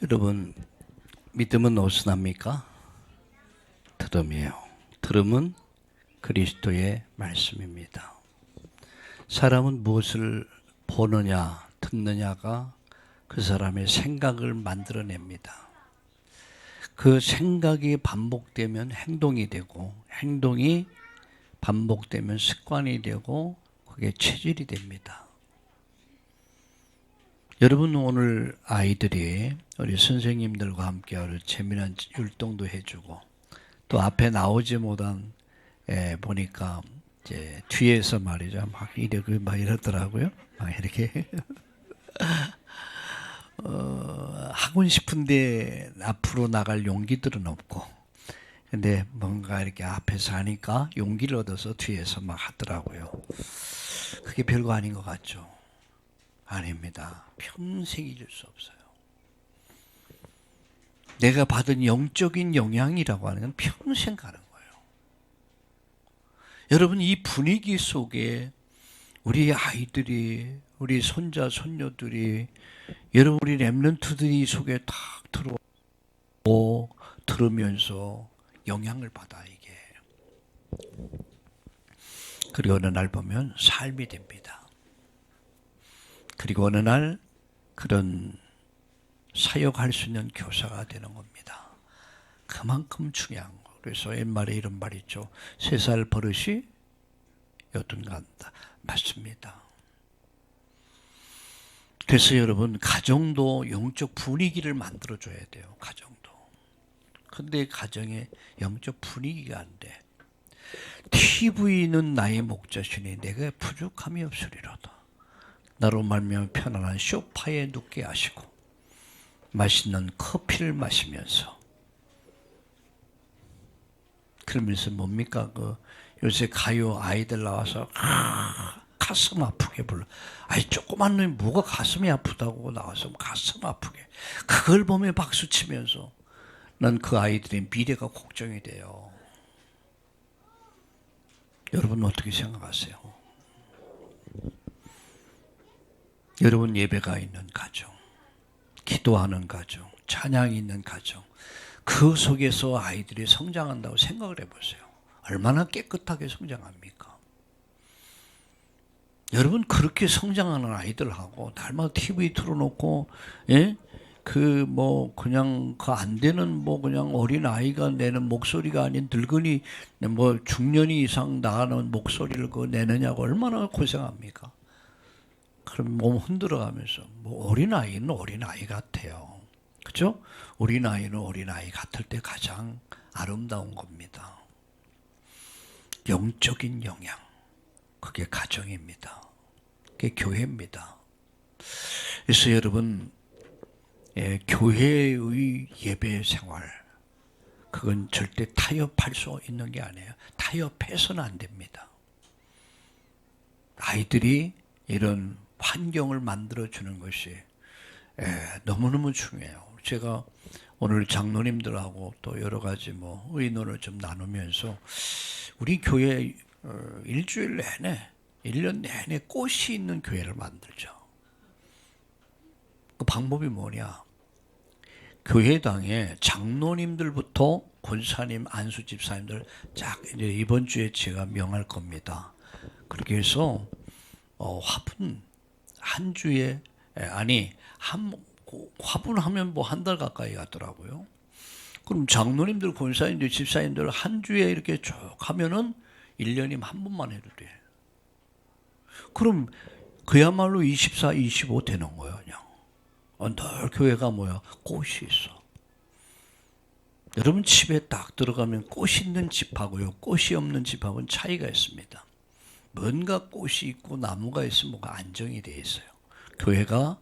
여러분, 믿음은 어디서 납니까? 들음이에요. 들음은 그리스도의 말씀입니다. 사람은 무엇을 보느냐, 듣느냐가 그 사람의 생각을 만들어냅니다. 그 생각이 반복되면 행동이 되고, 행동이 반복되면 습관이 되고, 그게 체질이 됩니다. 여러분, 오늘 아이들이 우리 선생님들과 함께 재미난 율동도 해주고, 또 앞에 나오지 못한 보니까 이제 뒤에서 말이죠, 막 이러더라고요. 막 이렇게 하고 싶은데 앞으로 나갈 용기들은 없고, 근데 뭔가 이렇게 앞에서 하니까 용기를 얻어서 뒤에서 막 하더라고요. 그게 별거 아닌 것 같죠? 아닙니다. 평생 잊을 수 없어요. 내가 받은 영적인 영향이라고 하는 건 평생 가는 거예요. 여러분, 이 분위기 속에 우리 아이들이, 우리 손자, 손녀들이, 여러분, 우리 렘넌트들이 속에 탁 들어오고 들으면서 영향을 받아, 이게. 그리고 어느 날 보면 삶이 됩니다. 그리고 어느 날 그런 사역할 수 있는 교사가 되는 겁니다. 그만큼 중요한 거. 그래서 옛말에 이런 말 있죠. 3살 버릇이 여든 간다. 맞습니다. 그래서 여러분, 가정도 영적 분위기를 만들어줘야 돼요. 가정도. 근데 가정에 영적 분위기가 안 돼. TV는 나의 목자시니 내가 부족함이 없으리로다. 나로 말미암아 편안한 소파에 눕게 하시고 맛있는 커피를 마시면서, 그러면서 뭡니까? 요새 가요 아이들 나와서 가슴 아프게 불러. 아니, 조그만 놈이 뭐가 가슴이 아프다고 나와서 가슴 아프게. 그걸 보며 박수 치면서 난 그 아이들의 미래가 걱정이 돼요. 여러분 어떻게 생각하세요? 여러분, 예배가 있는 가정, 기도하는 가정, 찬양이 있는 가정, 그 속에서 아이들이 성장한다고 생각을 해보세요. 얼마나 깨끗하게 성장합니까? 여러분, 그렇게 성장하는 아이들하고 날마다 TV 틀어놓고, 그냥 그 안 되는 그냥 어린 아이가 내는 목소리가 아닌 늙은이 중년이 이상 나가는 목소리를 내느냐고 얼마나 고생합니까? 그럼 몸 흔들어가면서 어린아이는 어린아이 같아요. 그렇죠? 어린아이는 어린아이 같을 때 가장 아름다운 겁니다. 영적인 영향, 그게 가정입니다. 그게 교회입니다. 그래서 여러분, 교회의 예배 생활, 그건 절대 타협할 수 있는 게 아니에요. 타협해서는 안 됩니다. 아이들이 이런 환경을 만들어주는 것이 너무너무 중요해요. 제가 오늘 장로님들하고 또 여러 가지 의논을 좀 나누면서 우리 교회 일주일 내내, 1년 내내 꽃이 있는 교회를 만들죠. 그 방법이 뭐냐? 교회당에 장로님들부터 권사님, 안수 집사님들 쫙 이제 이번 주에 제가 명할 겁니다. 그렇게 해서 화분 한 주에 화분하면 한 달 가까이 가더라고요. 그럼 장로님들, 권사님들, 집사님들 한 주에 이렇게 쭉 하면은 1년이면 한 번만 해도 돼. 그럼 그야말로 24, 25 되는 거예요, 그냥. 늘 교회가 꽃이 있어. 여러분, 집에 딱 들어가면 꽃이 있는 집하고요, 꽃이 없는 집하고는 차이가 있습니다. 뭔가 꽃이 있고 나무가 있으면 뭔가 안정이 되어 있어요. 교회가,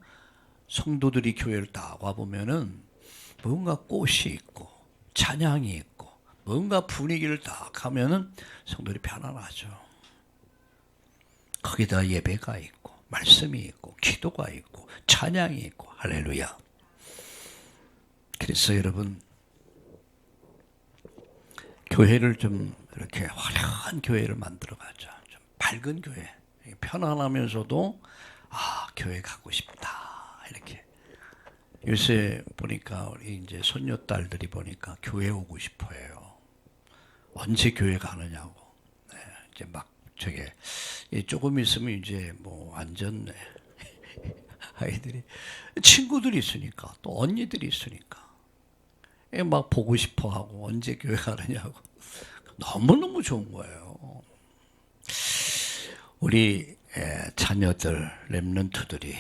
성도들이 교회를 딱 와보면은 뭔가 꽃이 있고 찬양이 있고 뭔가 분위기를 딱 하면은 성도들이 편안하죠. 거기다 예배가 있고 말씀이 있고 기도가 있고 찬양이 있고, 할렐루야. 그래서 여러분, 교회를 좀 이렇게 화려한 교회를 만들어 가자. 좀 밝은 교회, 편안하면서도 교회 가고 싶다, 이렇게 요새 보니까 우리 이제 손녀딸들이 보니까 교회 오고 싶어해요. 언제 교회 가느냐고. 네, 이제 막 저게 조금 있으면 이제 뭐 완전 아이들이 친구들이 있으니까 또 언니들이 있으니까 막 보고 싶어하고 언제 교회 가느냐고. 너무너무 좋은 거예요. 우리 자녀들, 렘넌트들이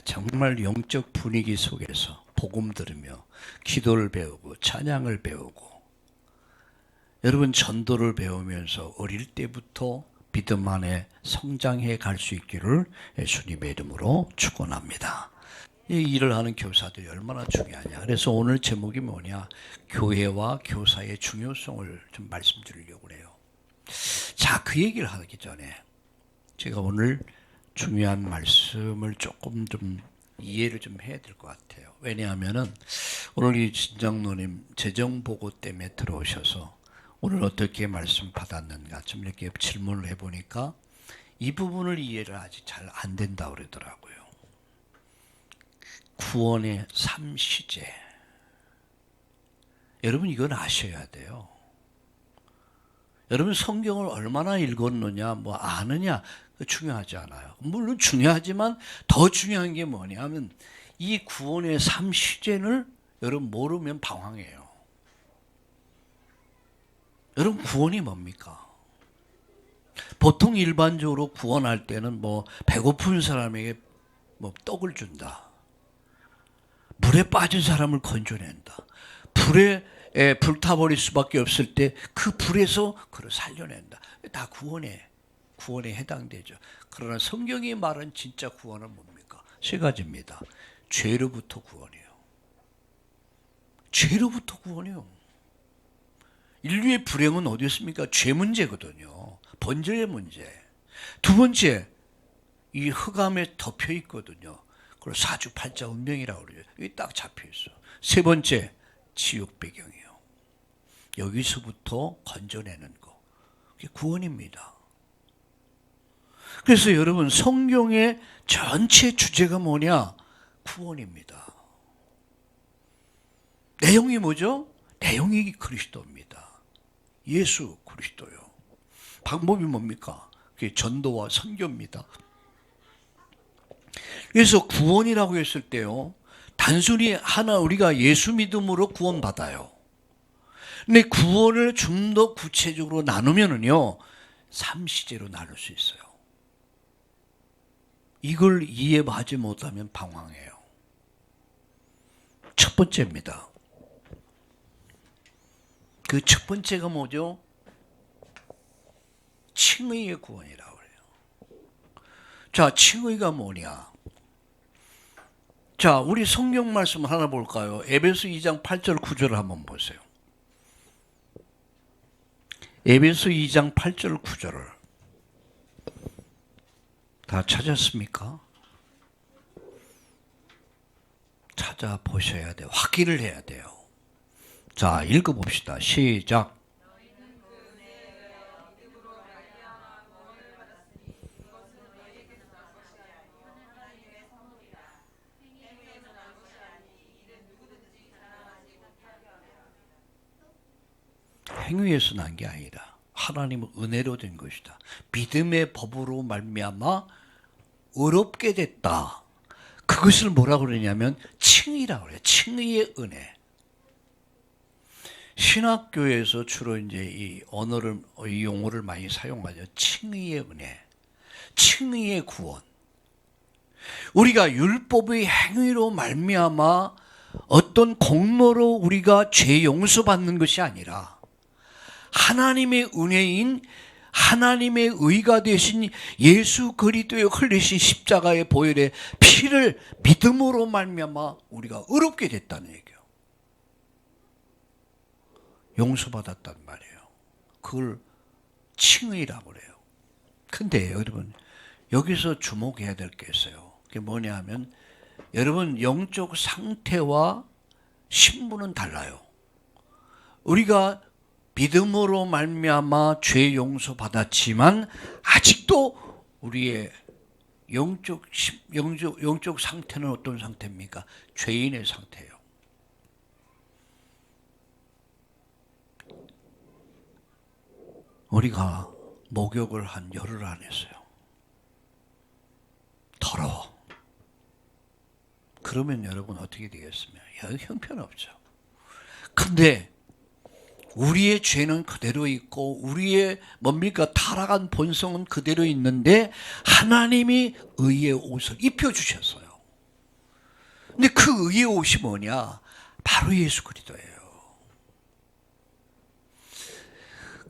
정말 영적 분위기 속에서 복음 들으며 기도를 배우고 찬양을 배우고 여러분 전도를 배우면서 어릴 때부터 믿음 안에 성장해 갈 수 있기를 예수님의 이름으로 축원합니다. 이 일을 하는 교사들이 얼마나 중요하냐. 그래서 오늘 제목이 뭐냐, 교회와 교사의 중요성을 좀 말씀드리려고 해요. 자, 그 얘기를 하기 전에 제가 오늘 중요한 말씀을 조금 좀 이해를 좀 해야 될 것 같아요. 왜냐하면은 오늘 이 진장로님 재정보고 때문에 들어오셔서 오늘 어떻게 말씀 받았는가 좀 이렇게 질문을 해보니까 이 부분을 이해를 아직 잘 안 된다 그러더라고요. 구원의 3시제. 여러분 이건 아셔야 돼요. 여러분 성경을 얼마나 읽었느냐 뭐 아느냐 중요하지 않아요. 물론 중요하지만 더 중요한 게 뭐냐면 이 구원의 3시제를 여러분 모르면 방황해요. 여러분 구원이 뭡니까? 보통 일반적으로 구원할 때는 뭐 배고픈 사람에게 뭐 떡을 준다. 물에 빠진 사람을 건져낸다. 불에 불타버릴 수밖에 없을 때 그 불에서 그를 살려낸다. 다 구원에 해당되죠. 그러나 성경이 말한 진짜 구원은 뭡니까? 세 가지입니다. 죄로부터 구원이에요. 죄로부터 구원이요. 인류의 불행은 어디 있습니까? 죄 문제거든요. 번제의 문제. 두 번째, 이 흑암에 덮여 있거든요. 그걸 사주팔자 운명이라고 그러죠. 여기 딱 잡혀 있어. 세 번째, 지옥 배경이에요. 여기서부터 건져내는 거. 그게 구원입니다. 그래서 여러분 성경의 전체 주제가 뭐냐? 구원입니다. 내용이 뭐죠? 내용이 그리스도입니다. 예수 그리스도요. 방법이 뭡니까? 그게 전도와 선교입니다. 그래서 구원이라고 했을 때요, 단순히 하나 우리가 예수 믿음으로 구원받아요. 근데 구원을 좀 더 구체적으로 나누면은요, 3시제로 나눌 수 있어요. 이걸 이해하지 못하면 방황해요. 첫 번째입니다. 그 첫 번째가 뭐죠? 칭의의 구원이라고 해요. 자, 칭의가 뭐냐? 자, 우리 성경 말씀 하나 볼까요? 에베소 2장 8절 9절을 한번 보세요. 에베소 2장 8절 9절을 다 찾았습니까? 찾아보셔야 돼요. 확인을 해야 돼요. 자, 읽어봅시다. 시작. 행위에서 난 게 아니라 하나님의 은혜로 된 것이다. 믿음의 법으로 말미암아 의롭게 됐다. 그것을 뭐라고 그러냐면 칭의라고 그래요. 칭의의 은혜. 신학교에서 주로 이제 이 언어를, 이 용어를 많이 사용하죠. 칭의의 은혜, 칭의의 구원. 우리가 율법의 행위로 말미암아 어떤 공로로 우리가 죄 용서받는 것이 아니라 하나님의 은혜인 하나님의 의가 되신 예수 그리스도의 흘리신 십자가의 보혈의 피를 믿음으로 말미암아 우리가 의롭게 됐다는 얘기예요. 용서받았단 말이에요. 그걸 칭의라고 그래요. 근데 여러분 여기서 주목해야 될 게 있어요. 그게 뭐냐 하면 여러분 영적 상태와 신분은 달라요. 우리가 믿음으로 말미암아 죄 용서 받았지만 아직도 우리의 영적 상태는 어떤 상태입니까? 죄인의 상태예요. 우리가 목욕을 한 열흘 안 했어요. 더러워. 그러면 여러분 어떻게 되겠습니까? 형편없죠. 근데 우리의 죄는 그대로 있고 우리의 뭡니까? 타락한 본성은 그대로 있는데 하나님이 의의 옷을 입혀주셨어요. 근데 그 의의 옷이 뭐냐? 바로 예수 그리스도예요.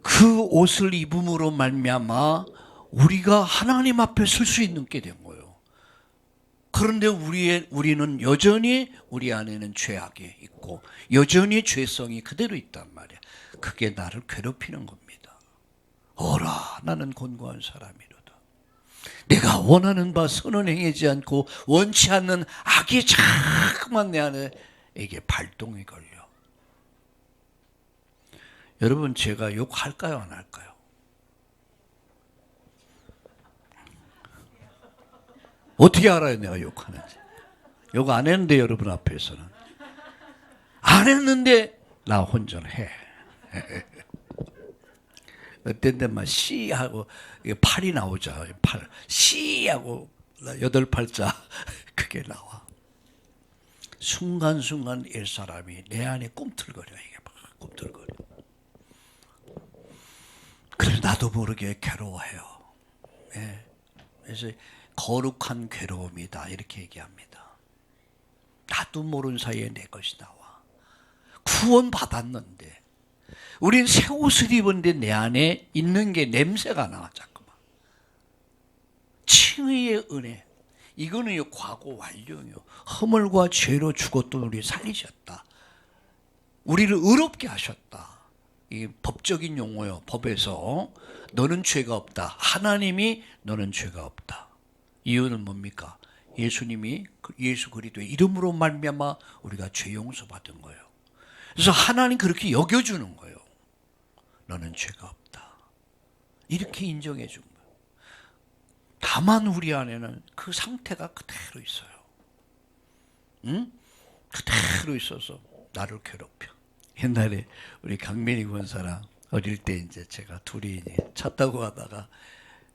그 옷을 입음으로 말미암아 우리가 하나님 앞에 설 수 있게 된 거예요. 그런데 우리는 여전히 우리 안에는 죄악이 있고 여전히 죄성이 그대로 있단 말이야. 그게 나를 괴롭히는 겁니다. 어라, 나는 곤고한 사람이로다. 내가 원하는 바 선은 행하지 않고 원치 않는 악이 자꾸만 내 안에 이게 발동이 걸려. 여러분, 제가 욕할까요, 안 할까요? 어떻게 알아요, 내가 욕하는지? 욕 안 했는데, 여러분 앞에서는. 안 했는데, 나 혼전해. 어떤 데만 씨하고, 팔이 나오죠. 팔. 씨하고, 8팔자. 그게 나와. 순간순간 일사람이 내 안에 꿈틀거려. 이게 막 꿈틀거려. 그래서 나도 모르게 괴로워해요. 네. 그래서 거룩한 괴로움이다 이렇게 얘기합니다. 나도 모르는 사이에 내 것이 나와. 구원 받았는데 우린 새 옷을 입은데 내 안에 있는 게 냄새가 나. 자꾸만. 칭의의 은혜. 이거는 과거 완료요. 허물과 죄로 죽었던 우리 살리셨다. 우리를 의롭게 하셨다. 이 법적인 용어요. 법에서 너는 죄가 없다. 하나님이 너는 죄가 없다. 이유는 뭡니까? 예수님이 예수 그리스도의 이름으로 말미암아 우리가 죄 용서 받은 거예요. 그래서 하나님 그렇게 여겨주는 거예요. 너는 죄가 없다. 이렇게 인정해 준 거예요. 다만 우리 안에는 그 상태가 그대로 있어요. 응? 그대로 있어서 나를 괴롭혀. 옛날에 우리 강민희 권사랑 어릴 때 이제 제가 둘이 차 타고 가다가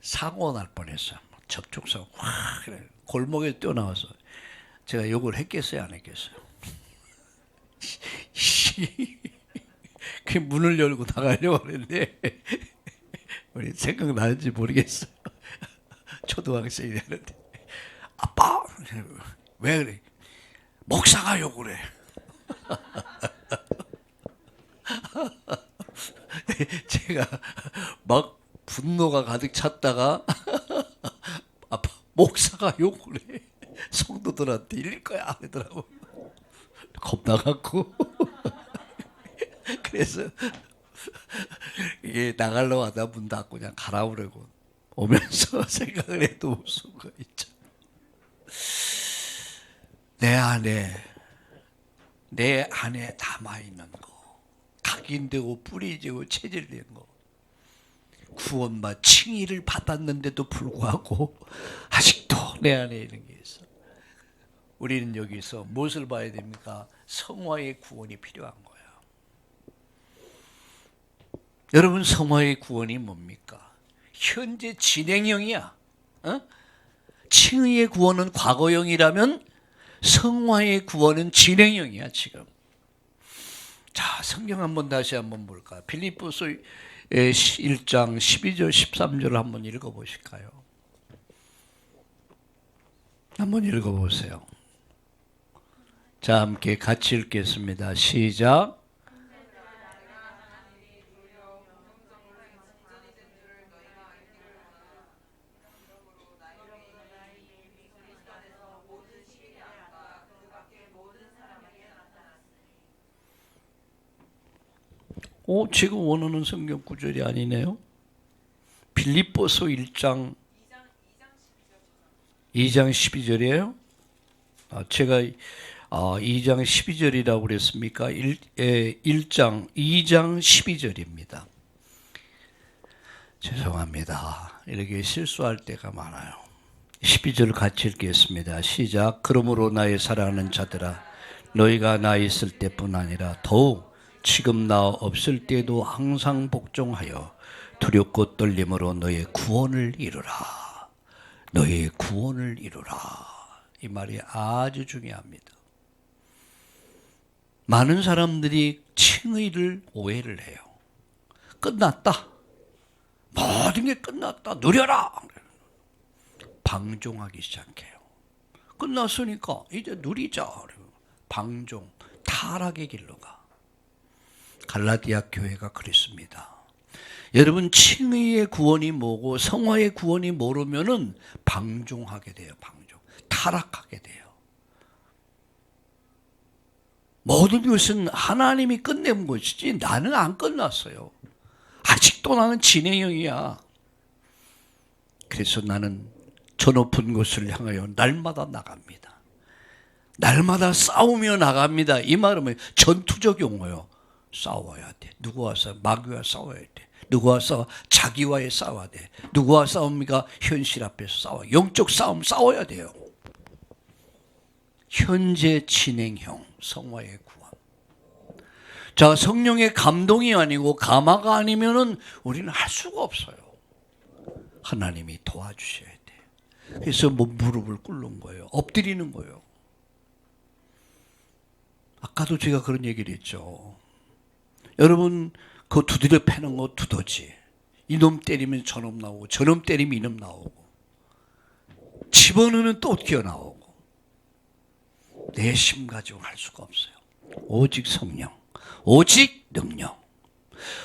사고 날 뻔했어요. 접촉사고 확 골목에 뛰어나와서 제가 욕을 했겠어요, 안 했겠어요? 그 문을 열고 나가려고 했는데 우리 생각나는지 모르겠어요. 초등학생이 되는데 아빠 왜 그래? 목사가 욕을 해. 제가 막 분노가 가득 찼다가 아빠 목사가 욕을 해. 성도들한테 일릴 거야 하더라고. 겁나갖고 그래서 이게 나가려고 하다 문 닫고 그냥 가라 그러고 오면서 생각을 해도 웃은 거 있죠. 내 안에 남아있는 거, 각인되고 뿌리지고 체질된 거, 구원받 칭의를 받았는데도 불구하고 아직도 내 안에 있는 게 있어. 우리는 여기서 무엇을 봐야 됩니까? 성화의 구원이 필요한 거야. 여러분, 성화의 구원이 뭡니까? 현재 진행형이야. 칭의의 구원은 과거형이라면 성화의 구원은 진행형이야 지금. 자, 성경 한번 다시 한번 볼까? 빌립보서 1장 12절 13절을 한번 읽어보실까요? 한번 읽어보세요. 자, 함께 같이 읽겠습니다. 시작. 지금 원하는 성경 구절이 아니네요. 빌립보서 1장 2장 12절이에요. 제가 2장 12절이라고 그랬습니까? 2장 12절입니다. 죄송합니다. 이렇게 실수할 때가 많아요. 12절 같이 읽겠습니다. 시작. 그러므로 나의 사랑하는 자들아, 너희가 나 있을 때뿐 아니라 더욱 지금 나 없을 때도 항상 복종하여 두렵고 떨림으로 너의 구원을 이루라. 너의 구원을 이루라. 이 말이 아주 중요합니다. 많은 사람들이 칭의를 오해를 해요. 끝났다. 모든 게 끝났다. 누려라. 방종하기 시작해요. 끝났으니까 이제 누리자. 방종, 타락의 길로 가. 갈라디아 교회가 그랬습니다. 여러분, 칭의의 구원이 뭐고 성화의 구원이 모르면은 방종하게 돼요. 방종, 타락하게 돼요. 모든 것은 하나님이 끝낸 것이지 나는 안 끝났어요. 아직도 나는 진행형이야. 그래서 나는 저 높은 곳을 향하여 날마다 나갑니다. 날마다 싸우며 나갑니다. 이 말은 전투적 용어요. 싸워야 돼. 누구와 싸워? 마귀와 싸워야 돼. 누구와 싸워? 자기와의 싸워야 돼. 누구와 싸웁니까? 현실 앞에서 싸워. 영적 싸움 싸워야 돼요. 현재 진행형 성화의 구원. 자, 성령의 감동이 아니고 감화가 아니면은 우리는 할 수가 없어요. 하나님이 도와주셔야 돼. 그래서 무릎을 꿇는 거예요. 엎드리는 거예요. 아까도 제가 그런 얘기를 했죠. 여러분, 그 두드려 패는 거 두더지. 이놈 때리면 저놈 나오고, 저놈 때리면 이놈 나오고, 집어넣으면 또 튀어나오고. 내 심 가지고 할 수가 없어요. 오직 성령, 오직 능력,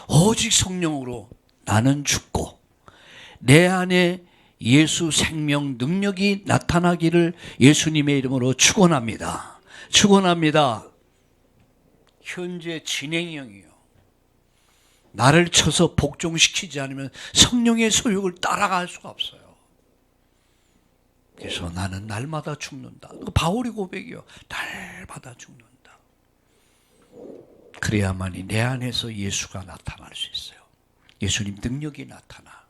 오직 성령으로 나는 죽고 내 안에 예수 생명 능력이 나타나기를 예수님의 이름으로 축원합니다. 축원합니다. 현재 진행형이요. 나를 쳐서 복종시키지 않으면 성령의 소욕을 따라갈 수가 없어요. 그래서 나는 날마다 죽는다. 바울의 고백이요. 날마다 죽는다. 그래야만이 내 안에서 예수가 나타날 수 있어요. 예수님 능력이 나타나.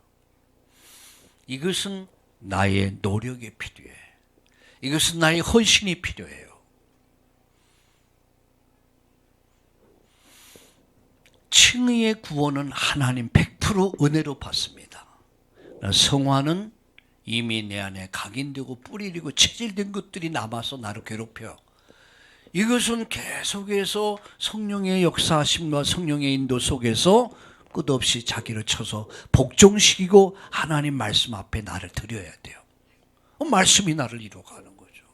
이것은 나의 노력이 필요해. 이것은 나의 헌신이 필요해요. 칭의의 구원은 하나님 100% 은혜로 받습니다. 성화는 이미 내 안에 각인되고 뿌리리고 체질된 것들이 남아서 나를 괴롭혀. 이것은 계속해서 성령의 역사하심과 성령의 인도 속에서 끝없이 자기를 쳐서 복종시키고 하나님 말씀 앞에 나를 드려야 돼요. 말씀이 나를 이루어가는 거죠.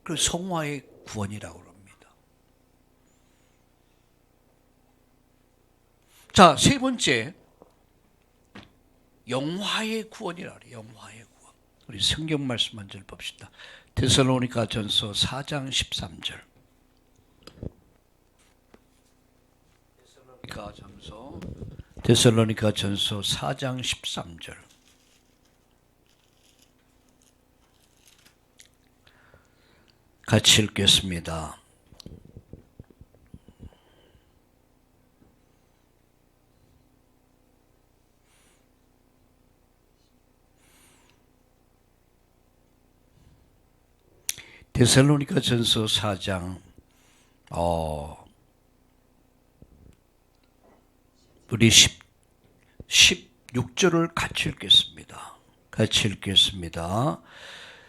그래서 성화의 구원이라고 합니다. 자, 세 번째, 영화의 구원이라 그래요. 영화의 구원. 우리 성경 말씀 한 절 봅시다. 데살로니가 전서 4장 13절. 데살로니가 전서 4장 13절. 같이 읽겠습니다. 데살로니가 전서 4장 우리 16절을 같이 읽겠습니다. 같이 읽겠습니다.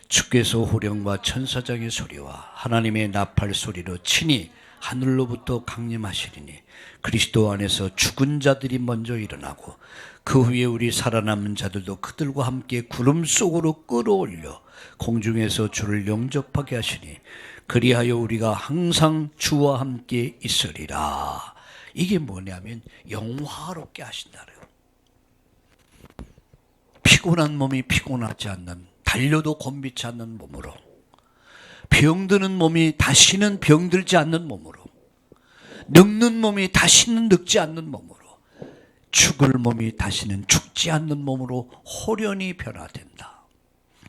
주께서 호령과 천사장의 소리와 하나님의 나팔 소리로 친히 하늘로부터 강림하시리니 그리스도 안에서 죽은 자들이 먼저 일어나고 그 후에 우리 살아남은 자들도 그들과 함께 구름 속으로 끌어올려 공중에서 주를 영접하게 하시니 그리하여 우리가 항상 주와 함께 있으리라. 이게 뭐냐면 영화롭게 하신다래요. 피곤한 몸이 피곤하지 않는, 달려도 곤비치 않는 몸으로, 병드는 몸이 다시는 병들지 않는 몸으로, 늙는 몸이 다시는 늙지 않는 몸으로, 죽을 몸이 다시는 죽지 않는 몸으로 호련히 변화된다.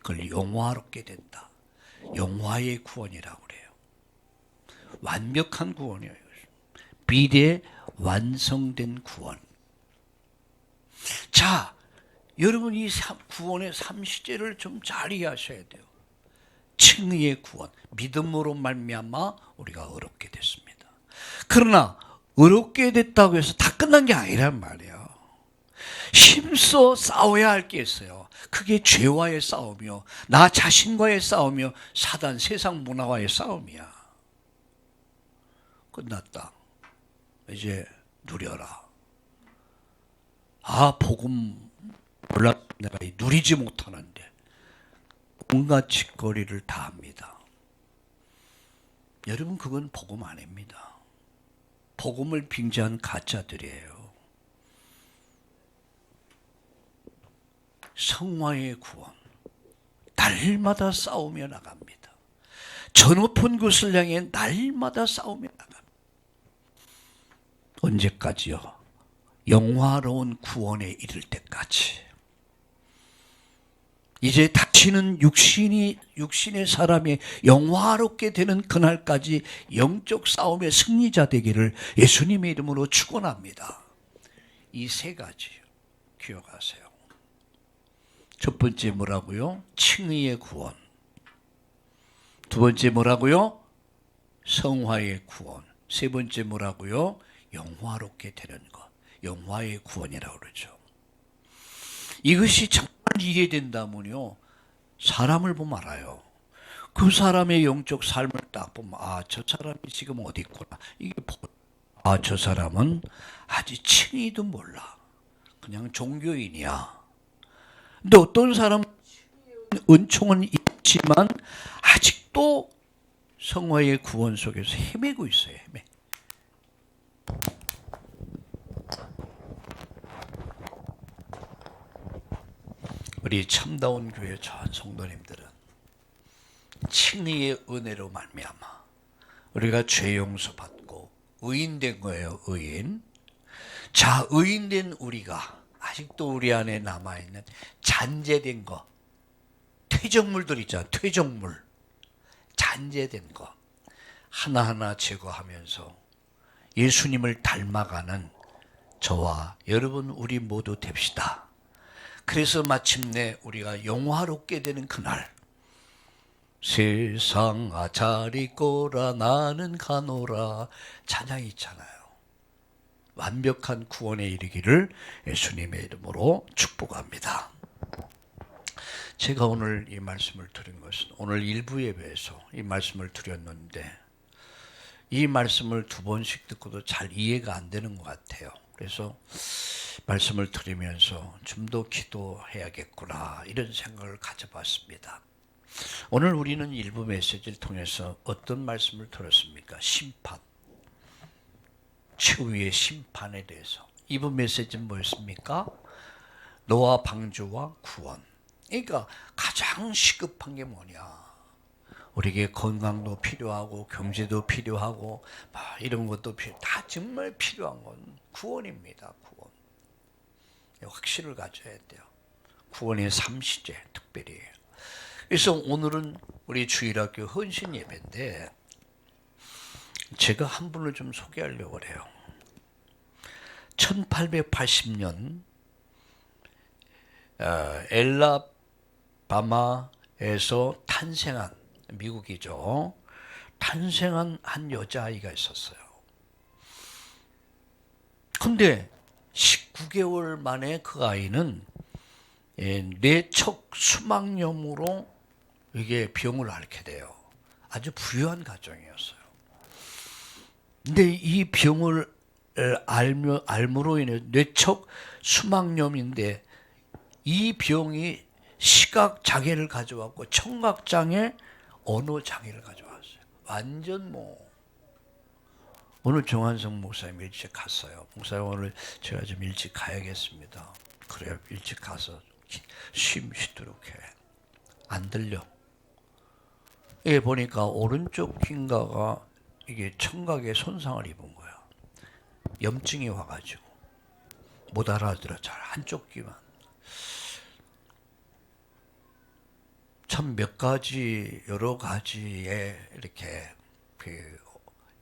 그걸 영화롭게 된다. 영화의 구원이라고 그래요. 완벽한 구원이에요. 비례 완성된 구원. 자, 여러분 이 구원의 3시제를 좀 잘 이해하셔야 돼요. 칭의의 구원, 믿음으로 말미암아 우리가 의롭게 됐습니다. 그러나 의롭게 됐다고 해서 다 끝난 게 아니란 말이에요. 힘써 싸워야 할 게 있어요. 그게 죄와의 싸움이요, 나 자신과의 싸움이요, 사단 세상 문화와의 싸움이야. 끝났다. 이제 누려라. 아, 복음 몰라 내가 누리지 못하는데 온갖 짓거리를 다 합니다. 여러분, 그건 복음 아닙니다. 복음을 빙자한 가짜들이에요. 성화의 구원, 날마다 싸우며 나갑니다. 저 높은 곳을 향해 날마다 싸우며 나갑니다. 언제까지요? 영화로운 구원에 이를 때까지. 이제 다시는 육신의 사람이 영화롭게 되는 그날까지 영적 싸움의 승리자 되기를 예수님의 이름으로 축원합니다. 이 세 가지 기억하세요. 첫 번째 뭐라고요? 칭의의 구원. 두 번째 뭐라고요? 성화의 구원. 세 번째 뭐라고요? 영화롭게 되는 것. 영화의 구원이라고 그러죠. 이것이 정말 이해된다면요, 사람을 보면 알아요. 그 사람의 영적 삶을 딱 보면, 아, 저 사람이 지금 어디 있구나. 이게 아, 저 사람은 아직 칭의도 몰라. 그냥 종교인이야. 근데 어떤 사람은 은총은 있지만 아직도 성화의 구원 속에서 헤매고 있어요. 헤매. 우리 참다운 교회 전 성도님들은 칭의의 은혜로 말미암아 우리가 죄 용서 받고 의인된 거예요. 의인. 자, 의인된 우리가 아직도 우리 안에 남아있는 잔재된 거, 퇴적물들 있잖아요. 퇴적물, 잔재된 거 하나하나 제거하면서 예수님을 닮아가는 저와 여러분, 우리 모두 됩시다. 그래서 마침내 우리가 영화롭게 되는 그날, 세상아 잘 있거라 나는 가노라 찬양이 있잖아요. 완벽한 구원에 이르기를 예수님의 이름으로 축복합니다. 제가 오늘 이 말씀을 드린 것은 오늘 일부 예배에서 이 말씀을 드렸는데 이 말씀을 두 번씩 듣고도 잘 이해가 안 되는 것 같아요. 그래서 말씀을 드리면서 좀 더 기도해야겠구나 이런 생각을 가져봤습니다. 오늘 우리는 일부 메시지를 통해서 어떤 말씀을 들었습니까? 심판, 최후의 심판에 대해서. 이부 메시지는 뭐였습니까? 노아 방주와 구원. 그러니까 가장 시급한 게 뭐냐? 우리에게 건강도 필요하고 경제도 필요하고 이런 것도 다 정말 필요한 건 구원입니다. 구원. 확신을 가져야 돼요. 구원의 3시제 특별히. 그래서 오늘은 우리 주일학교 헌신 예배인데 제가 한 분을 좀 소개하려고 해요. 1880년 엘라바마에서 탄생한, 미국이죠. 탄생한 한 여자아이가 있었어요. 근데 19개월 만에 그 아이는 뇌척 수막염으로 이게 병을 앓게 돼요. 아주 부유한 가정이었어요. 근데 이 병을 앓음으로 인해 뇌척 수막염인데 이 병이 시각 장애를 가져왔고 청각 장애, 언어 장애를 가져왔어요. 완전 오늘 정한성 목사님 일찍 갔어요. 목사님 오늘 제가 좀 일찍 가야겠습니다. 그래요. 일찍 가서 쉼 쉬도록 해. 안 들려. 이게 보니까 오른쪽 귓가가 이게 청각에 손상을 입은 거야. 염증이 와가지고 못 알아들어. 잘 한쪽 귀만. 참 몇 가지 여러 가지의 이렇게 그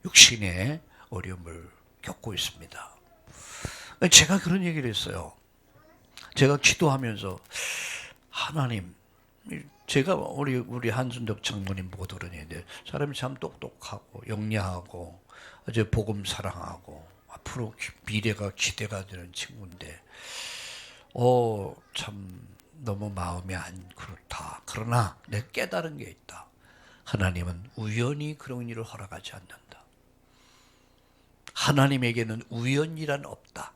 육신의 어려움을 겪고 있습니다. 제가 그런 얘기를 했어요. 제가 기도하면서 하나님, 제가 우리 한순덕 장모님 보고 들으는데 사람이 참 똑똑하고 영리하고 어제 복음 사랑하고 앞으로 미래가 기대가 되는 친구인데 참 너무 마음이 안 그렇다. 그러나 내가 깨달은 게 있다. 하나님은 우연히 그런 일을 허락하지 않는다. 하나님에게는 우연이란 없다.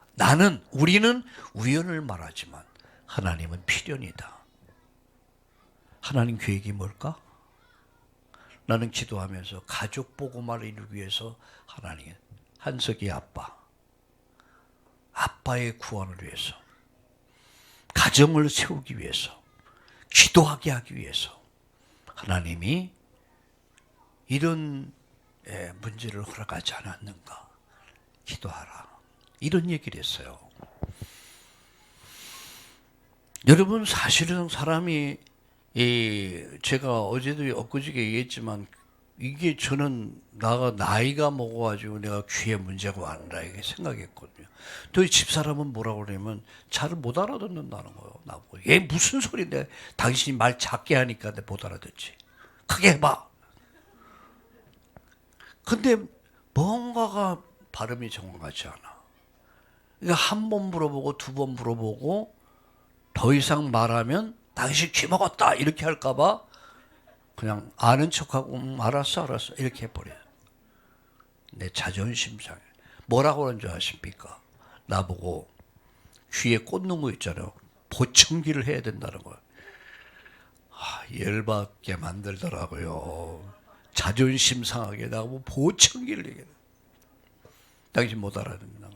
우리는 우연을 말하지만 하나님은 필연이다. 하나님 계획이 뭘까? 나는 기도하면서 가족 복음화를 이루기 위해서 하나님, 한석이 아빠의 구원을 위해서, 가정을 세우기 위해서, 기도하게 하기 위해서 하나님이 이런 문제를 허락하지 않았는가? 기도하라. 이런 얘기를 했어요. 여러분, 사실은 사람이 제가 어제도 엊그저께 얘기했지만 이게 저는 나이가 먹어가지고 내가 귀에 문제가 왔다 이렇게 생각했거든요. 또 이 집사람은 뭐라고 그러냐면 잘 못 알아듣는다는 거예요. 나보고 얘 무슨 소리인데 당신이 말 작게 하니까 내 못 알아듣지. 크게 해봐. 근데 뭔가가 발음이 정확하지 않아. 그러니까 한 번 물어보고 두 번 물어보고 더 이상 말하면 당신 귀 먹었다 이렇게 할까봐 그냥 아는 척하고 알았어 이렇게 해버려요. 내 자존심 상해. 뭐라고 그런 줄 아십니까? 나보고 귀에 꽂는 거 있잖아요. 보청기를 해야 된다는 거예요. 열받게 만들더라고요. 자존심 상하게 나보고 보청기를 얘기해. 당신 못 알아듣는다.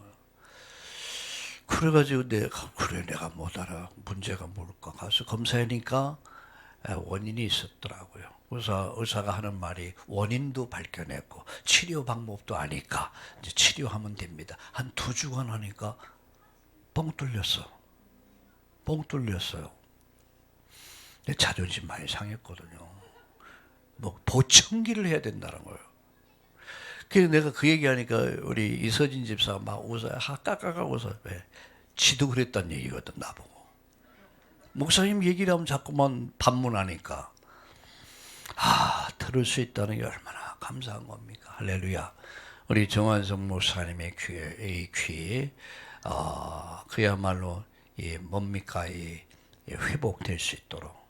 그래가지고 내가 못 알아. 문제가 뭘까? 가서 검사하니까 원인이 있었더라고요. 그래서 의사가 하는 말이 원인도 밝혀냈고 치료 방법도 아니까 이제 치료하면 됩니다. 한 2주간 하니까 뻥 뚫렸어요. 내 자존심 많이 상했거든요. 뭐 보청기를 해야 된다는 거예요. 그래서 내가 그 얘기하니까 우리 이서진 집사가 막 웃어요. 까까까 웃어요. 왜? 지도 그랬단 얘기거든 나보고. 목사님 얘기를 하면 자꾸만 반문하니까 들을 수 있다는 게 얼마나 감사한 겁니까. 할렐루야. 우리 정한성 목사님의 귀 그야말로 뭡니까 회복될 수 있도록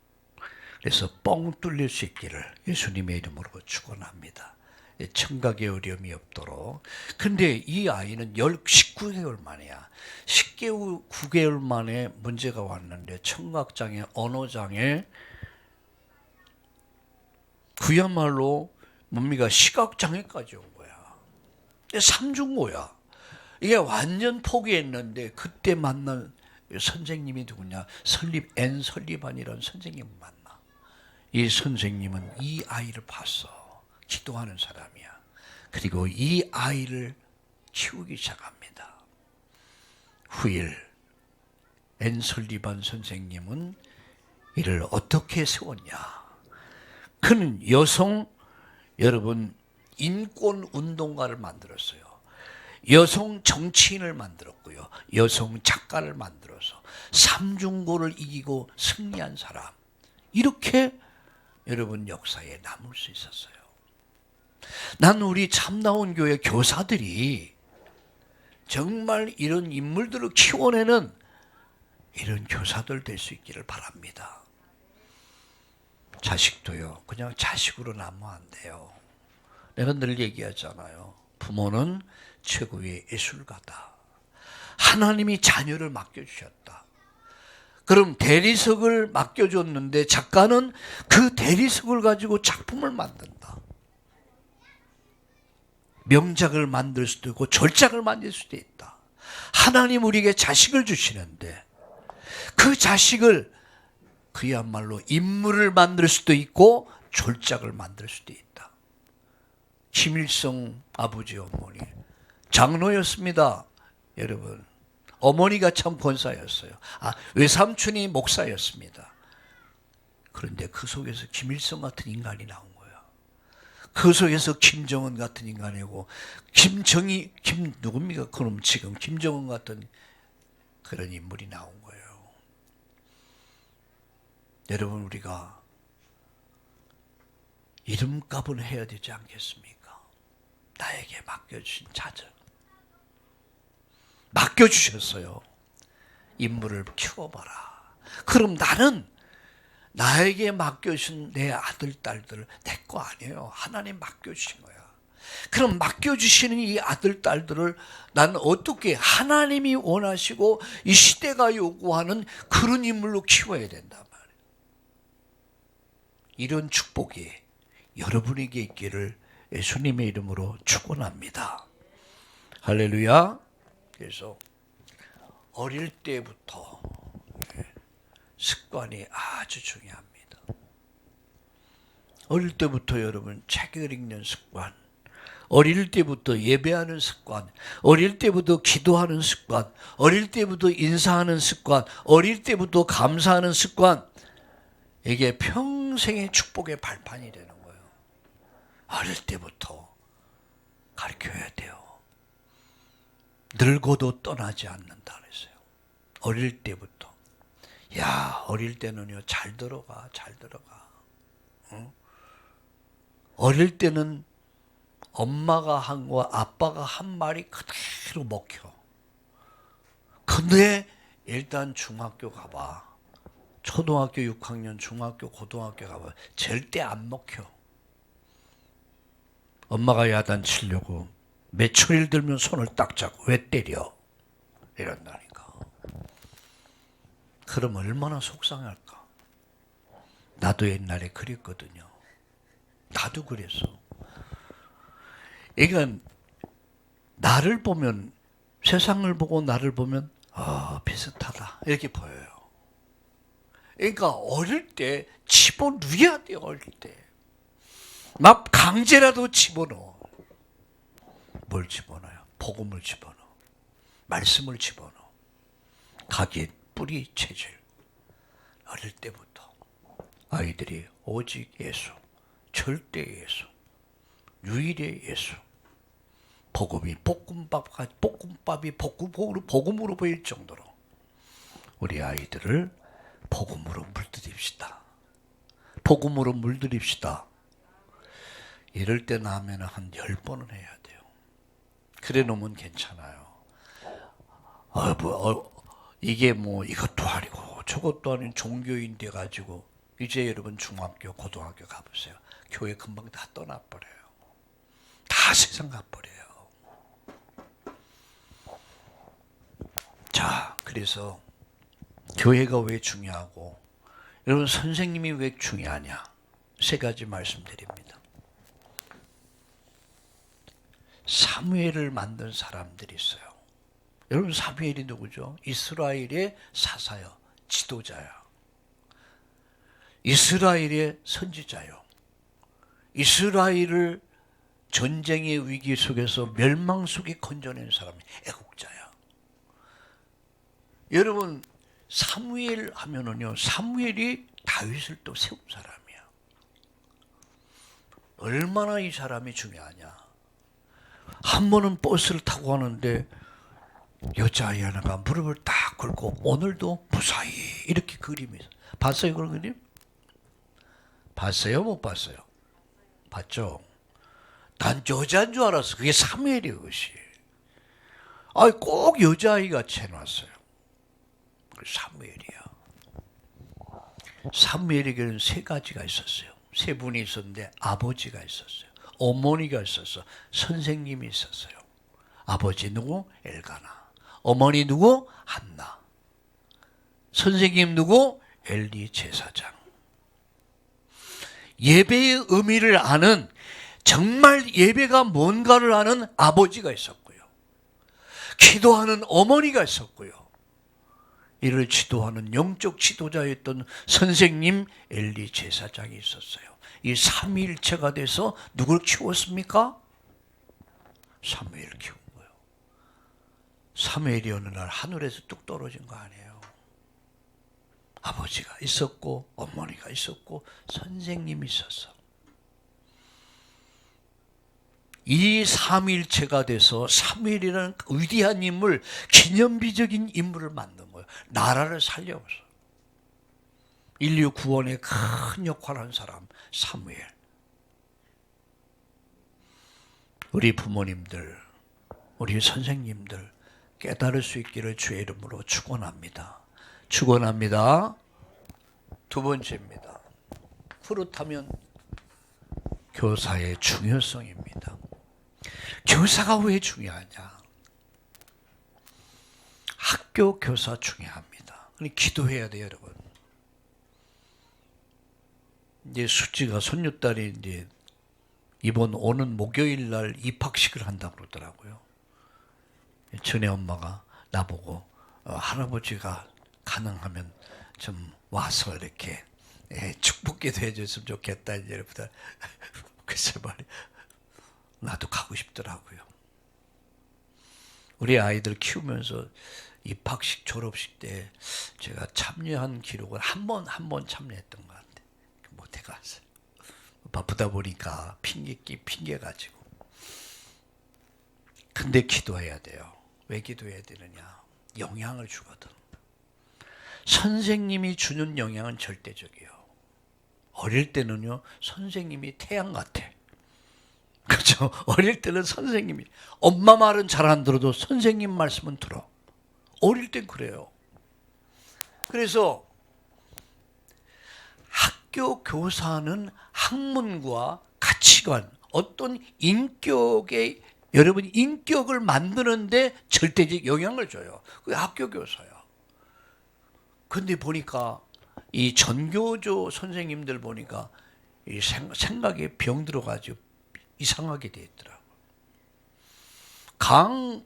그래서 뻥 뚫릴 수 있기를 예수님의 이름으로 축원합니다. 청각에 어려움이 없도록. 근데 이 아이는 19개월 만이야. 19개월 만에 문제가 왔는데 청각장애, 언어장애, 그야말로 뭡니까 시각장애까지 온 거야. 3중고야. 이게 완전 포기했는데 그때 만난 선생님이 누구냐? 설립안이라는 선생님을 만나. 이 선생님은 이 아이를 봤어. 기도하는 사람이야. 그리고 이 아이를 키우기 시작합니다. 후일 앤설리반 선생님은 이를 어떻게 세웠냐? 그는 여러분 인권 운동가를 만들었어요. 여성 정치인을 만들었고요. 여성 작가를 만들어서 삼중고를 이기고 승리한 사람. 이렇게 여러분 역사에 남을 수 있었어요. 난 우리 참나온 교회 교사들이 정말 이런 인물들을 키워내는 이런 교사들 될 수 있기를 바랍니다. 자식도요. 그냥 자식으로 남으면 안 돼요. 내가 늘 얘기하잖아요. 부모는 최고의 예술가다. 하나님이 자녀를 맡겨주셨다. 그럼 대리석을 맡겨줬는데 작가는 그 대리석을 가지고 작품을 만든다. 명작을 만들 수도 있고 절작을 만들 수도 있다. 하나님 우리에게 자식을 주시는데 그 자식을 그야말로 인물을 만들 수도 있고 졸작을 만들 수도 있다. 김일성 아버지 어머니 장로였습니다. 여러분 어머니가 참 권사였어요. 외삼촌이 목사였습니다. 그런데 그 속에서 김일성 같은 인간이 나온 거예요. 그 속에서 김정은 같은 인간이고 누굽니까? 그럼 지금 김정은 같은 그런 인물이 나온 거예요. 여러분, 우리가 이름값은 해야 되지 않겠습니까? 나에게 맡겨주신 자들, 맡겨주셨어요. 인물을 키워봐라. 그럼 나는 나에게 맡겨주신 내 아들, 딸들 내 거 아니에요. 하나님 맡겨주신 거야. 그럼 맡겨주시는 이 아들, 딸들을 난 어떻게 하나님이 원하시고 이 시대가 요구하는 그런 인물로 키워야 된단 말이에요. 이런 축복이 여러분에게 있기를 예수님의 이름으로 축원합니다. 할렐루야. 그래서 어릴 때부터 습관이 아주 중요합니다. 어릴 때부터 여러분 책을 읽는 습관, 어릴 때부터 예배하는 습관, 어릴 때부터 기도하는 습관, 어릴 때부터 인사하는 습관, 어릴 때부터 감사하는 습관, 이게 평생의 축복의 발판이 되는 거예요. 어릴 때부터 가르쳐야 돼요. 늙어도 떠나지 않는다 그랬어요. 어릴 때부터. 야, 어릴 때는요, 잘 들어가, 잘 들어가. 응? 어릴 때는 엄마가 한 거, 아빠가 한 말이 그대로 먹혀. 근데 일단 중학교 가봐. 초등학교 6학년, 중학교, 고등학교 가봐. 절대 안 먹혀. 엄마가 야단치려고 며칠 들면 손을 딱 잡고 왜 때려? 이런다니까. 그럼 얼마나 속상할까? 나도 옛날에 그랬거든요. 나도 그랬어. 그러니까 나를 보면, 세상을 보고 나를 보면 비슷하다 이렇게 보여요. 그러니까 어릴 때 집어넣어야 돼요. 어릴 때 막 강제라도 집어넣어. 뭘 집어넣어요? 복음을 집어넣어. 말씀을 집어넣어. 각인, 뿌리, 체질. 어릴 때부터 아이들이 오직 예수, 절대 예수, 유일의 예수, 복음이 볶음밥이 복음으로 보일 정도로 우리 아이들을 복음으로 물들입시다. 복음으로 물들입시다. 이럴 때 나면 한 10번은 해야 돼요. 그래 놓으면 괜찮아요. 이게 뭐 이것도 아니고 저것도 아닌 종교인 돼가지고 이제 여러분 중학교, 고등학교 가보세요. 교회 금방 다 떠나버려요. 다 세상 가버려요. 자, 그래서 교회가 왜 중요하고 여러분 선생님이 왜 중요하냐? 세 가지 말씀드립니다. 사무엘을 만든 사람들이 있어요. 여러분 사무엘이 누구죠? 이스라엘의 사사요. 지도자야. 이스라엘의 선지자요. 이스라엘을 전쟁의 위기 속에서 멸망 속에 건져낸 사람이 애국자야. 여러분 사무엘 하면은요, 사무엘이 다윗을 또 세운 사람이야. 얼마나 이 사람이 중요하냐. 한 번은 버스를 타고 가는데 여자아이 하나가 무릎을 딱 꿇고 오늘도 무사히 이렇게 그림이 있어요. 봤어요 그런 그림? 봤어요 못 봤어요? 봤죠? 난 여자인 줄 알았어. 그게 사무엘이에요. 그것이. 꼭 여자아이 같이 해놨어요. 사무엘이야. 사무엘에게는 세 가지가 있었어요. 세 분이 있었는데 아버지가 있었어요. 어머니가 있었어. 선생님이 있었어요. 아버지 누구? 엘가나. 어머니 누구? 한나. 선생님 누구? 엘리 제사장. 예배의 의미를 아는, 정말 예배가 뭔가를 아는 아버지가 있었고요. 기도하는 어머니가 있었고요. 이를 지도하는 영적 지도자였던 선생님 엘리 제사장이 있었어요. 이 삼위일체가 돼서 누굴 키웠습니까? 사무엘을 키운 거예요. 사무엘이 어느 날 하늘에서 뚝 떨어진 거 아니에요. 아버지가 있었고 어머니가 있었고 선생님이 있었어. 이 삼위일체가 돼서 사무엘이라는 위대한 인물, 기념비적인 인물을 만든 거예요. 나라를 살려서. 인류 구원에 큰 역할을 한 사람 사무엘. 우리 부모님들, 우리 선생님들 깨달을 수 있기를 주의 이름으로 축원합니다. 축원합니다. 두 번째입니다. 그렇다면 교사의 중요성입니다. 교사가 왜 중요하냐? 학교 교사 중요합니다. 기도해야 돼요, 여러분. 이제 수지가 손녀딸이 이제 이번 오는 목요일 날 입학식을 한다고 그러더라고요. 전에 엄마가 나보고 할아버지가 가능하면 좀 와서 이렇게 축복기도 해줬으면 좋겠다. 이제부터 글쎄 말이야. 나도 가고 싶더라고요. 우리 아이들 키우면서 입학식, 졸업식 때 제가 참여한 기록을 한 번 참여했던 것 같아요. 못해 갔어요. 바쁘다 보니까 핑계 가지고. 근데 기도해야 돼요. 왜 기도해야 되느냐? 영향을 주거든. 선생님이 주는 영향은 절대적이에요. 어릴 때는요, 선생님이 태양 같아. 그렇죠? 어릴 때는 선생님이, 엄마 말은 잘 안 들어도 선생님 말씀은 들어. 어릴 땐 그래요. 그래서 학교 교사는 학문과 가치관, 어떤 인격의, 여러분 인격을 만드는데 절대적 영향을 줘요. 그게 학교 교사야. 근데 보니까 이 전교조 선생님들 보니까 이 생각에 병 들어가지고 이상하게 돼 있더라고.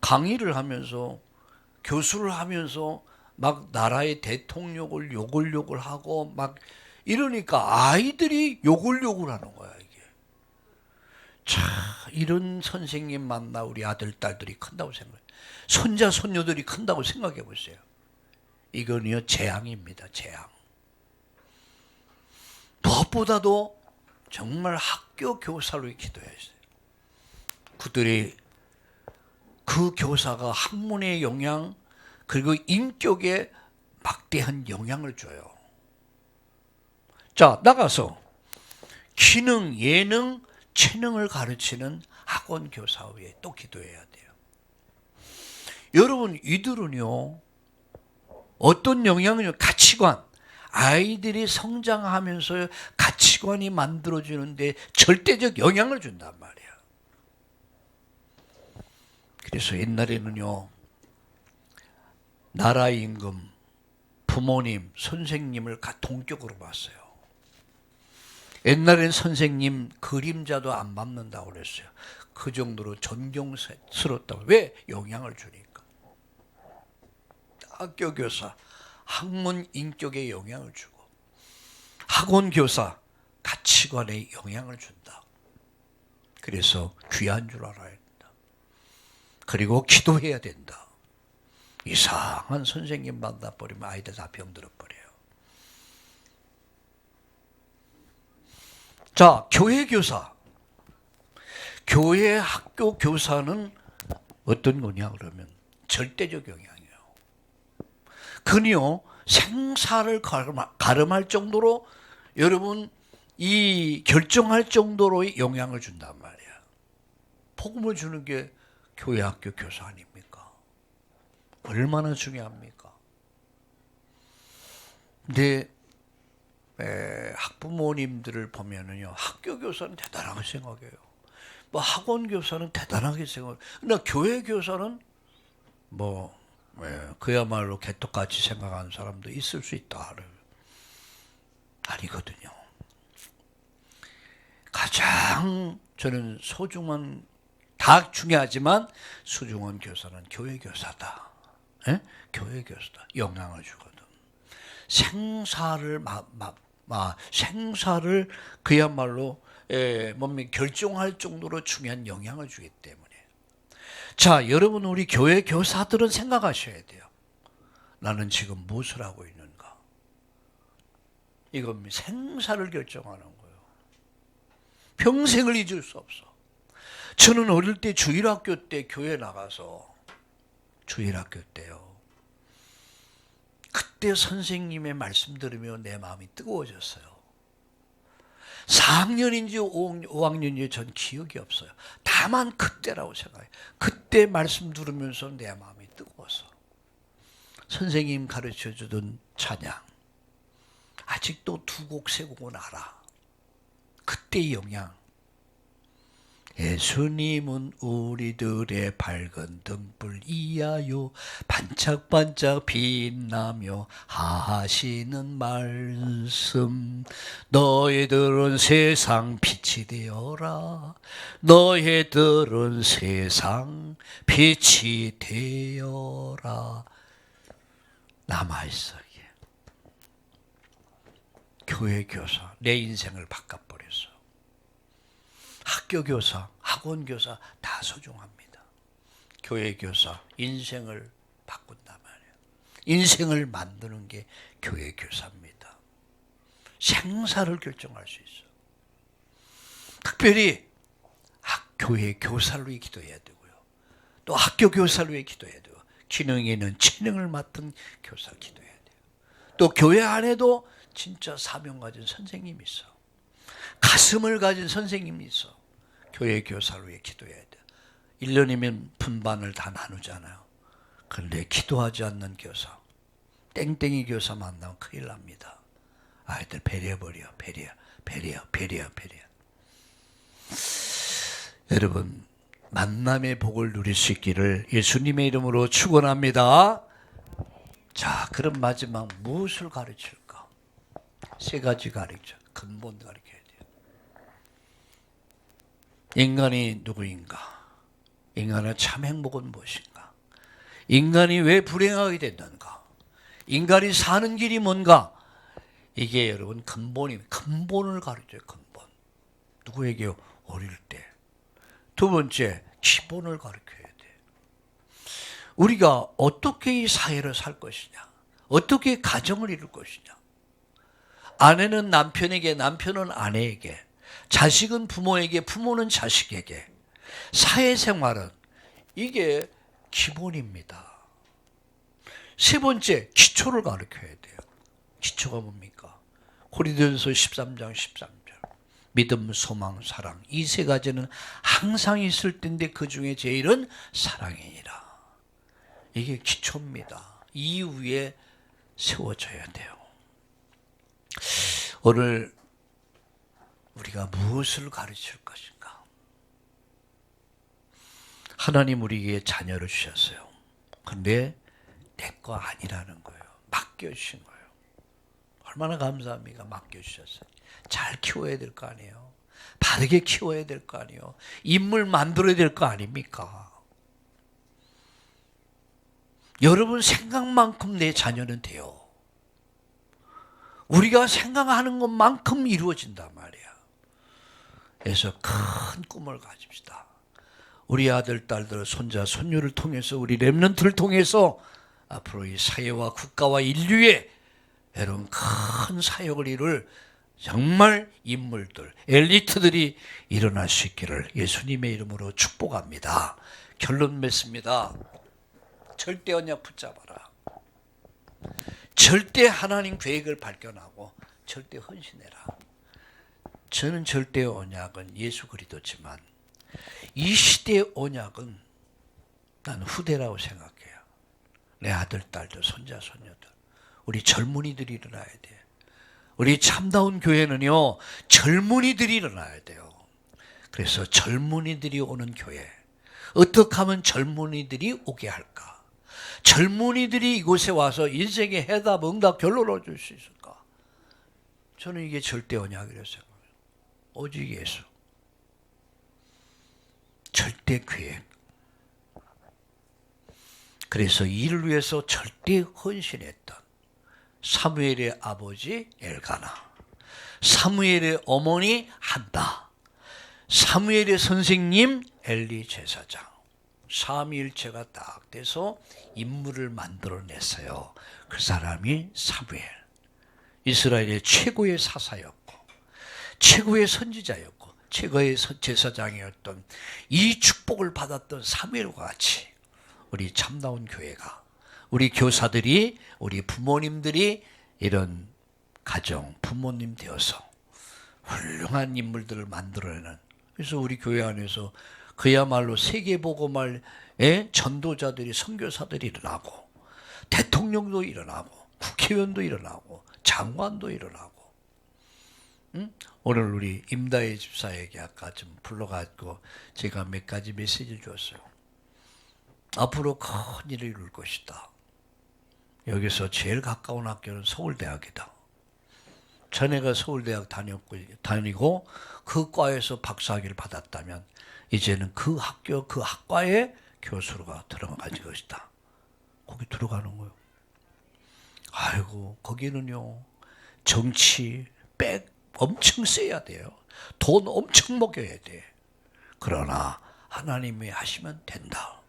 강의를 하면서, 교수를 하면서 막 나라의 대통령을 욕을 하고 막 이러니까 아이들이 욕을 하는 거야, 이게. 자, 이런 선생님 만나 우리 아들, 딸들이 큰다고 생각해. 손자, 손녀들이 큰다고 생각해 보세요. 이건요, 재앙입니다, 재앙. 무엇보다도 정말 학교 교사로 기도해야 했어요. 그들이 그 교사가 학문의 영향, 그리고 인격에 막대한 영향을 줘요. 자, 나가서 기능, 예능, 체능을 가르치는 학원 교사 위에 또 기도해야 돼요. 여러분, 이들은요, 어떤 영향을, 가치관, 아이들이 성장하면서 가치관이 만들어지는데 절대적 영향을 준단 말이에요. 그래서 옛날에는요, 나라 임금, 부모님, 선생님을 동격으로 봤어요. 옛날엔 선생님 그림자도 안 밟는다고 그랬어요. 그 정도로 존경스럽다고. 왜? 영향을 주니까. 학교 교사, 학문 인격에 영향을 주고, 학원 교사, 가치관에 영향을 준다. 그래서 귀한 줄 알아야 된다. 그리고 기도해야 된다. 이상한 선생님 만나버리면 아이들 다 병들어버려요. 자, 교회 교사. 교회 학교 교사는 어떤 거냐 그러면 절대적 영향이에요. 그니요, 생사를 가름할 정도로, 여러분, 이 결정할 정도로의 영향을 준단 말이야. 복음을 주는 게 교회 학교 교사 아닙니까? 얼마나 중요합니까? 근데 학부모님들을 보면은요, 학교 교사는 대단하게 생각해요. 뭐 학원 교사는 대단하게 생각해요. 그러나 교회 교사는 그야말로 개떡같이 생각하는 사람도 있을 수 있다. 아니거든요. 가장 저는 소중한, 다 중요하지만 소중한 교사는 교회 교사다. 교회 교사다. 영향을 주거든. 생사를 그야말로 결정할 정도로 중요한 영향을 주기 때문에. 자, 여러분, 우리 교회 교사들은 생각하셔야 돼요. 나는 지금 무엇을 하고 있는가? 이건 생사를 결정하는 거예요. 평생을 잊을 수 없어. 저는 어릴 때 주일학교 때 교회 나가서, 주일학교 때요, 그때 선생님의 말씀 들으며 내 마음이 뜨거워졌어요. 4학년인지 5학년인지 전 기억이 없어요. 다만 그때라고 생각해요. 그때 말씀 들으면서 내 마음이 뜨거워서. 선생님 가르쳐주던 찬양 아직도 두 곡 세 곡은 알아. 그때의 영향. 예수님은 우리들의 밝은 등불이야요 반짝반짝 빛나며 하시는 말씀 너희들은 세상 빛이 되어라 너희들은 세상 빛이 되어라. 남아있어. 이게 교회 교사 내 인생을 바꿔버렸어. 학교 교사, 학원 교사 다 소중합니다. 교회 교사, 인생을 바꾼단 말이에요. 인생을 만드는 게 교회 교사입니다. 생사를 결정할 수 있어. 특별히 교회 교사를 위해 기도해야 되고요. 또 학교 교사를 위해 기도해야 되고 기능에 있는 체능을 맡은 교사 기도해야 돼요. 또 교회 안에도 진짜 사명 가진 선생님이 있어. 가슴을 가진 선생님이 있어. 교회 교사를 위해 기도해야 돼. 1년이면 분반을 다 나누잖아요. 그런데 기도하지 않는 교사, 땡땡이 교사 만나면 큰일 납니다. 아이들 배려버려, 배려. 여러분, 만남의 복을 누릴 수 있기를 예수님의 이름으로 축원합니다. 자, 그럼 마지막 무엇을 가르칠까? 세 가지 가르쳐. 근본 가르쳐야 돼요. 인간이 누구인가? 인간의 참 행복은 무엇인가? 인간이 왜 불행하게 됐는가? 인간이 사는 길이 뭔가? 이게 여러분 근본을 가르쳐요. 근본. 누구에게요? 어릴 때. 두 번째, 기본을 가르쳐야 돼. 우리가 어떻게 이 사회를 살 것이냐? 어떻게 가정을 이룰 것이냐? 아내는 남편에게, 남편은 아내에게, 자식은 부모에게, 부모는 자식에게. 사회생활은 이게 기본입니다. 세 번째, 기초를 가르쳐야 돼요. 기초가 뭡니까? 고린도전서 13장 13절. 믿음, 소망, 사랑. 이 세 가지는 항상 있을 텐데 그 중에 제일은 사랑이니라. 이게 기초입니다. 이 위에 세워져야 돼요. 오늘 우리가 무엇을 가르칠 것인가? 하나님 우리에게 자녀를 주셨어요. 근데 내 거 아니라는 거예요. 맡겨주신 거예요. 얼마나 감사합니까? 맡겨주셨어요. 잘 키워야 될 거 아니에요. 바르게 키워야 될 거 아니에요. 인물 만들어야 될 거 아닙니까? 여러분 생각만큼 내 자녀는 돼요. 우리가 생각하는 것만큼 이루어진단 말이야. 그래서 큰 꿈을 가집시다. 우리 아들, 딸들, 손자, 손녀를 통해서 우리 렘넌트를 통해서 앞으로 이 사회와 국가와 인류에 여러분 큰 사역을 이룰 정말 인물들, 엘리트들이 일어날 수 있기를 예수님의 이름으로 축복합니다. 결론 맺습니다. 절대 언약 붙잡아라. 절대 하나님 계획을 발견하고 절대 헌신해라. 저는 절대 언약은 예수 그리스도지만 이 시대의 언약은 난 후대라고 생각해요. 내 아들, 딸들, 손자, 손녀들, 우리 젊은이들이 일어나야 돼. 우리 참다운 교회는요, 젊은이들이 일어나야 돼요. 그래서 젊은이들이 오는 교회, 어떻게 하면 젊은이들이 오게 할까? 젊은이들이 이곳에 와서 인생의 해답, 응답, 결론을 줄 수 있을까? 저는 이게 절대 언약이라고 생각해요. 오직 예수. 절대 계획. 그래서 이를 위해서 절대 헌신했던 사무엘의 아버지 엘가나, 사무엘의 어머니 한나, 사무엘의 선생님 엘리 제사장, 삼위일체가 딱 돼서 인물을 만들어냈어요. 그 사람이 사무엘. 이스라엘의 최고의 사사였고 최고의 선지자였고 최고의 제사장이었던 이 축복을 받았던 사무엘과 같이 우리 참다운 교회가, 우리 교사들이, 우리 부모님들이 이런 가정, 부모님 되어서 훌륭한 인물들을 만들어내는, 그래서 우리 교회 안에서 그야말로 세계복음화의 전도자들이, 선교사들이 일어나고, 대통령도 일어나고, 국회의원도 일어나고, 장관도 일어나고. 응? 오늘 우리 임다혜 집사에게 아까 좀 불러가지고 제가 몇 가지 메시지를 줬어요. 앞으로 큰 일을 이룰 것이다. 여기서 제일 가까운 학교는 서울대학이다. 자네가 서울대학 다니고 그 과에서 박사학위를 받았다면 이제는 그 학교, 그 학과에 교수가 들어가질 것이다. 거기 들어가는 거예요. 아이고, 거기는요, 정치, 엄청 세야 돼요. 돈 엄청 먹여야 돼. 그러나 하나님이 하시면 된다.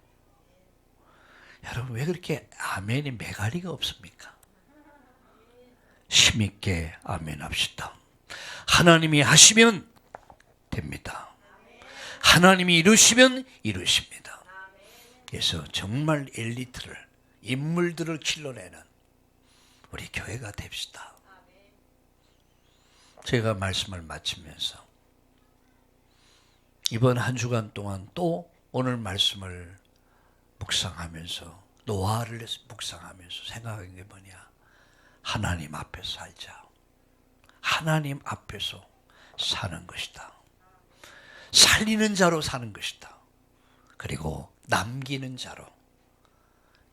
여러분, 왜 그렇게 아멘이 매가리가 없습니까? 힘있게 아멘 합시다. 하나님이 하시면 됩니다. 하나님이 이루시면 이루십니다. 그래서 정말 엘리트를, 인물들을 길러내는 우리 교회가 됩시다. 제가 말씀을 마치면서 이번 한 주간 동안 또 오늘 말씀을 묵상하면서, 노아를 묵상하면서 생각한 게 뭐냐? 하나님 앞에서 살자. 하나님 앞에서 사는 것이다. 살리는 자로 사는 것이다. 그리고 남기는 자로,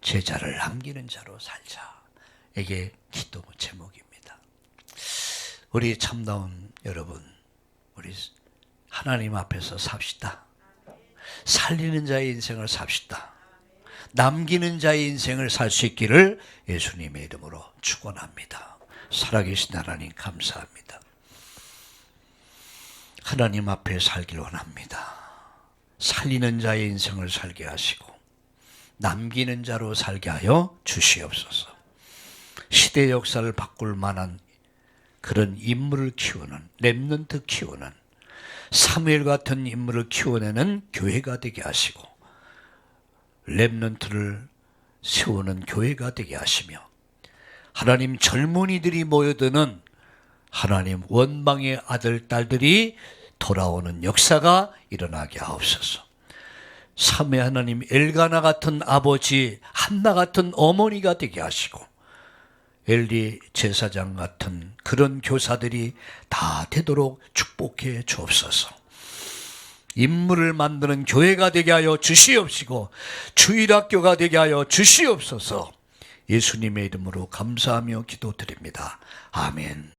제자를 남기는 자로 살자. 이게 기도 제목입니다. 우리 참다운 여러분, 우리 하나님 앞에서 삽시다. 살리는 자의 인생을 삽시다. 남기는 자의 인생을 살 수 있기를 예수님의 이름으로 축원합니다. 살아계신 하나님 감사합니다. 하나님 앞에 살길 원합니다. 살리는 자의 인생을 살게 하시고 남기는 자로 살게 하여 주시옵소서. 시대 역사를 바꿀 만한 그런 인물을 키우는, 렘넌트 키우는, 사무엘 같은 인물을 키워내는 교회가 되게 하시고 렘넌트를 세우는 교회가 되게 하시며, 하나님 젊은이들이 모여드는 하나님 원망의 아들, 딸들이 돌아오는 역사가 일어나게 하옵소서. 삼위 하나님 엘가나 같은 아버지, 한나 같은 어머니가 되게 하시고 엘리 제사장 같은 그런 교사들이 다 되도록 축복해 주옵소서. 인물을 만드는 교회가 되게 하여 주시옵시고 주일학교가 되게 하여 주시옵소서. 예수님의 이름으로 감사하며 기도드립니다. 아멘.